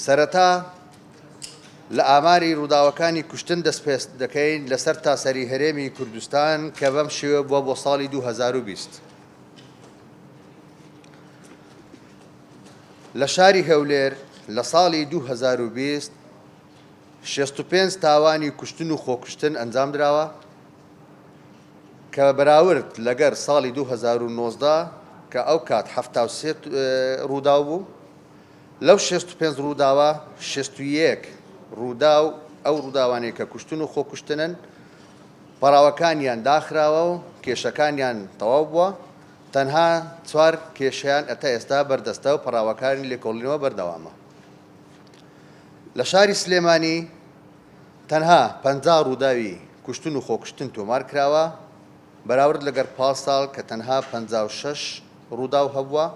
سەرەتا لە ئاماری ڕووداوەکانی کوشتن دەست پێ دەکەین لەسەر تاسەری هەرێمی کوردستان کە بەم شێوە بووە بۆ ساڵی 2020. لە شاری هەولێر لە ساڵی 2020 65 تاوانی کوشتن و خۆکوشتن ئەنجام درراوە کە بەراورد لەگەر ساڵی 2019 کە ئەو کات 73 ڕووداو بوو. لەو 65 ڕووداوە 61 ڕووداو ئەو ڕووداوانەیە کە کوشتن و خۆکوشتنن پەراوەکانیان داخراوە و کێشەکانیان تەواو بووە. تەنها 4 کێشەیان ئەتا ئێستا بەردەستە و پەراوەکانی لێکۆڵینەوە بەردەوامە. لە شاری سلێمانی تەنها 50 ڕووداوی کوشتن و خۆکوشتن تۆمار کراوە بەراورد لەگەر پاش ساڵ کە تەنها 56 ڕووداو هەبووە.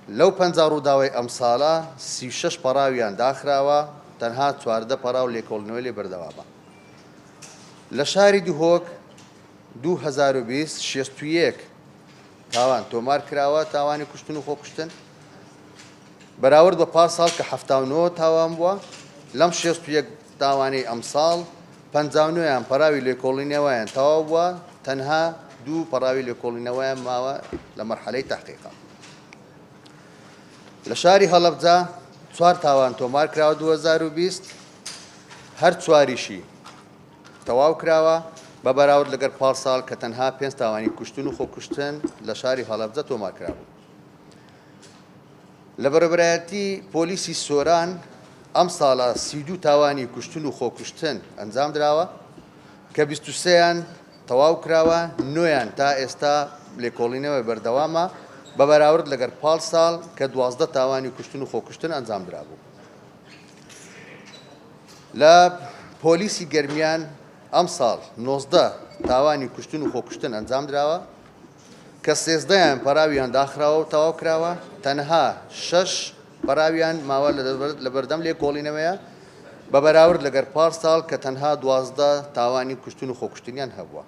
لەو 50 ڕووداوی ئەم ساڵە 36 پەراویان داخراوە، تەنها 14 پەراو لێکۆڵینەوە لێ بەردەوامە. لە شاری دوهۆک 2020 61 تاوان تۆمار کراوە، تاوانی کوشتن و خۆکوشتن بەراورد بە پاش ساڵ کە 79 تاوان بووە. لەم 61 تاوانەی ئەم ساڵ 59یان پەراوی لێکۆڵینەوەیان تەواو بووە، تەنها 2 پەراوی لێکۆڵینەوەیان ماوە لە مەرحەلەی تەحقیقا. لە شاری هەڵەبجە 4 تاوان تۆمار کراوە 2020، هەر چواریشی تەواو کراوە بە بەراورد لەگەر پاش ساڵ کە تەنها 5 تاوانی کوشتن و خۆکوشتن لە شاری هەڵەبجە تۆمار کرابوو. لە بەرەبەرایەتی پۆلیسی سۆران ئەم ساڵە 32 تاوانی کوشتن و خۆکوشتن ئەنجام درراوە کە 23یان تەواو کراوە، 9یان تا ئێستا لێکۆڵینەوە بەردەوامە بە بەراورد لەگەر پاڵ ساڵ کە 12 تاوانی کوشتن و خۆکوشتن ئەنجام درابوو. لە پۆلیسی گەرمیان ئەم ساڵ 19 تاوانی کوشتن و خۆکوشتن ئەنجام درراوە کە 13یان پەراویان داخراوە و تەواو کراوە، تەنها 6 پەراویان ماوە لە بەردەم لێکۆڵینەوەیە بە بەراورد لەگەر پاش ساڵ کە تەنها 12 تاوانی کوشتن و خۆکوشتنیان هەبووە.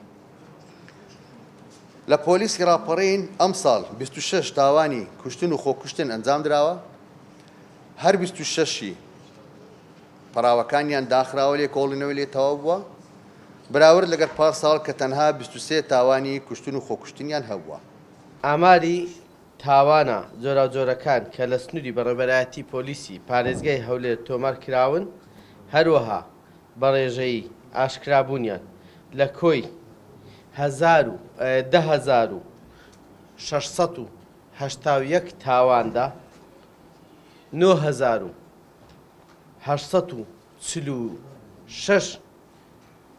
لە پۆلیسی ڕاپەڕین ئەم ساڵ 26 تاوانی کوشتن و خۆکوشتن ئەنجام درراوە، هەر 26 پەراوەکانیان داخراوە لێکۆڵینەوەی لێ تەواو بووە بەراورد لەگەر پاش ساڵ کە تەنها 23 تاوانی کوشتن و خۆکوشتنیان هەبووە. ئاماری تاوانە جۆراوجۆرەکان کە لە سنووری بەڕێوەبەرایەتی پۆلیسی پارێزگای هەولێر تۆمار کراون، هەروەها بە ڕێژەی ئاشکرابوونیان لە کۆی 10,681 تاواندا 9,846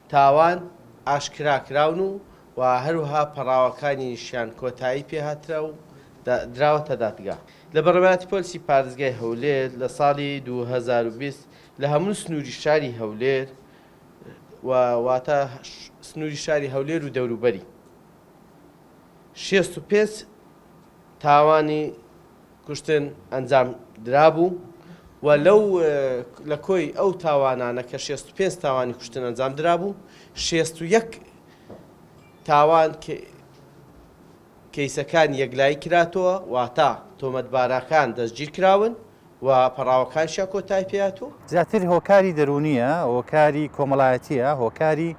تاوان ئاشکراکراون و هەروەها پەراوەکانیشیان کۆتایی پێهاترا و دراوەتە دادگا. لە بەڕێوەبەرایەتی پۆلیسی پارێزگای هەولێر لە ساڵی 2020 لە هەموو سنووری شاری هەولێر واتە سنووری شاری هەولێر و دەوروبەری 65 تاوانی کوشتن ئەنجام درابوو و لە کۆی ئەو تاوانانە کە 65 تاوانی کوشتن ئەنجام درابوو، 61 تاوان کەیسەکان یەکلایی کراتەوە، واتە تۆمەتبارەکان دەستگیر کراون و پەراوەکانشیان کۆتایی پێهاتوو. زیاتر هۆکاری دەرونیە، هۆکاری کۆمەڵایەتیە، هۆکاری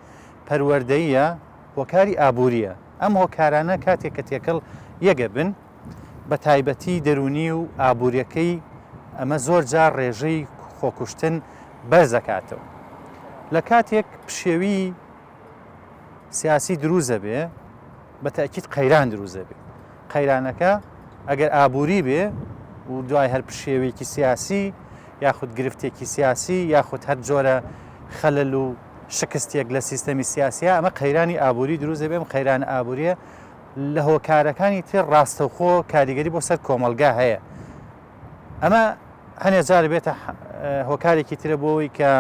پەروەردەییە، هۆکاری ئابووریە. ئەم هۆکارانە کاتێک کە تێکەڵ یەگە بن بە تایبەتی دەرونی و ئابووریەکەی ئەمە زۆر جار ڕێژەی خۆکوشتن بەرزەکاتەوە. لە کاتێک پشێوی سیاسی دروزە بێ بە تاکید قەیران دروزە بێ. قەیرانەکە ئەگەر ئابووری بێ و دوای هەر پشێوێکی سیاسی یاخود گرفتێکی سیاسی یاخود هەر جۆرە خەلەل و شکستێک لە سیستەمی سیاسیە، ئەمە قەیرانی ئابووری دروزە بێ. قەیران ئابووریە لە هۆکارەکانی تر ڕاستەوخۆ کاریگەری بۆ سەر کۆمەلگا هەیە. ئەمە هەنێ جار بێتە هۆکارێکی ترە بۆەوەی کە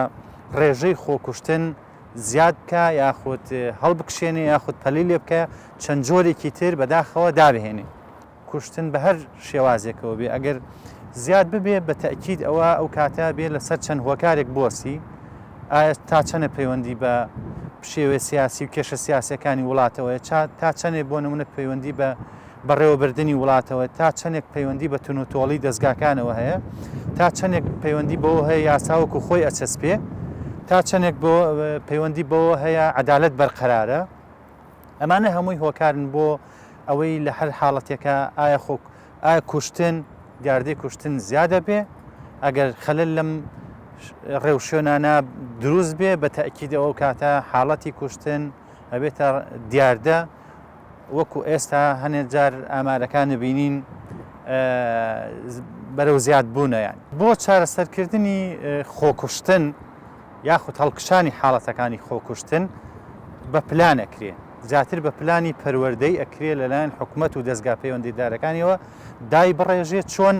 ڕێژەی خۆکوشتن زیاد بکە یاخود هەڵبکشێنێ یاخود پەلی لێ بکە، چەند جۆرێکی تر بەداخەوە دابهێنێ. کوشتن بە هەر شێوازێکەوە بێ، ئەگەر زیاد ببێ بە تەکید ئەوە ئەو کاتە بێ لەسەر چەند هۆکارێک بۆسی، ئایا تا چەنە پەیوەندی بە پشێوە سیاسی و کێشە سیاسەکانی وڵاتەوەی تا چەندێ بۆ نمونە پەیوەندی بە بەڕێوەبردننی وڵاتەوە تا چەندێک پەیوەندی بە تونوتۆڵی دەستگاکانەوە هەیە تا چەندێک پەیوەندی بەوە هەیە یاساوەکو خۆی ئەچەسپێ تا چەندێک پەیوەندی بەوە هەیە عەدالەت بەرقەرارە ئەمانە هەمووی هۆکارن بۆ ئەوەی لە هەر حاڵەتێکە ئایا کوشتن دیاردەی کوشتن زیادە بێ ئەگەر خەلل لەم ڕێوشێنانە دروست بێ بە تەئکیدەوە کاتە حاڵەتی کوشتن ئەبێتە دیاردە وەکو ئێستا هەنێک جار ئامارەکان بینین بەرەو زیاد بوونەیان بۆ چارەسەرکردنی خۆکوشتن یاخود هەڵکشانی حاڵەتەکانی خۆکوشتن بە پلان ئەکرێ زیاتر بە پلانی پەروەردەی ئەکرێ لەلایەن حکوومەت و دەستگا پەیوەندیدارەکانیەوە دای بڕێژێت چۆن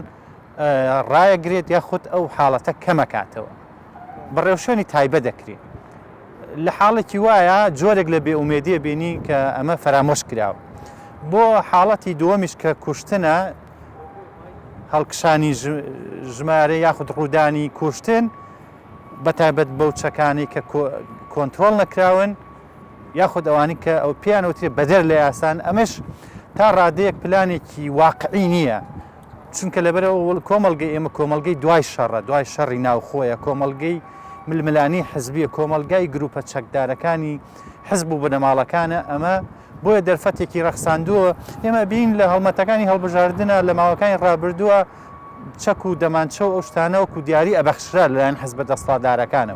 ڕایەگرێت یاخود ئەو حاڵەتە کەمەکاتەوە بەڕێوشێنی تایبەت دەکرێت لە حاڵێکی وایە جۆرێک لە بێئومێدیە بینی کە ئەمە فەرامۆش کراوە بۆ حاڵەتی دووەمیش کە کوشتنە هەڵکشانی ژمارە یاخود ڕوودانی کوشتن بەتایبەت بەو چەکانی کە کۆنتترۆل نەکراون یاخود ئەوانی کە ئەو پیانەوترێ بەدەر لە یاسان ئەمەش تا ڕادەیەک پلانێکی واقعی نییە چونکە لەبەرەوە کۆمەڵگەی ئێمە کۆمەلگەی دوای شەڕە دوای شەڕی ناوخۆیە کۆمەلگەی ململانی حزبیە کۆمەلگای گروپە چەکدارەکانی حزب و بنەماڵەکانە ئەمە بۆیە دەرفەتێکی ڕەخساندووە ئێمە بین لە هەڵمەتەکانی هەڵبژاردنە لە ماوەکانی ڕابردووە چەک و دەمانچە و ئەو شتانەوەکو دیاری ئەبەخشرا لەلایەن حزبە دەسەڵاتدارەکانەوە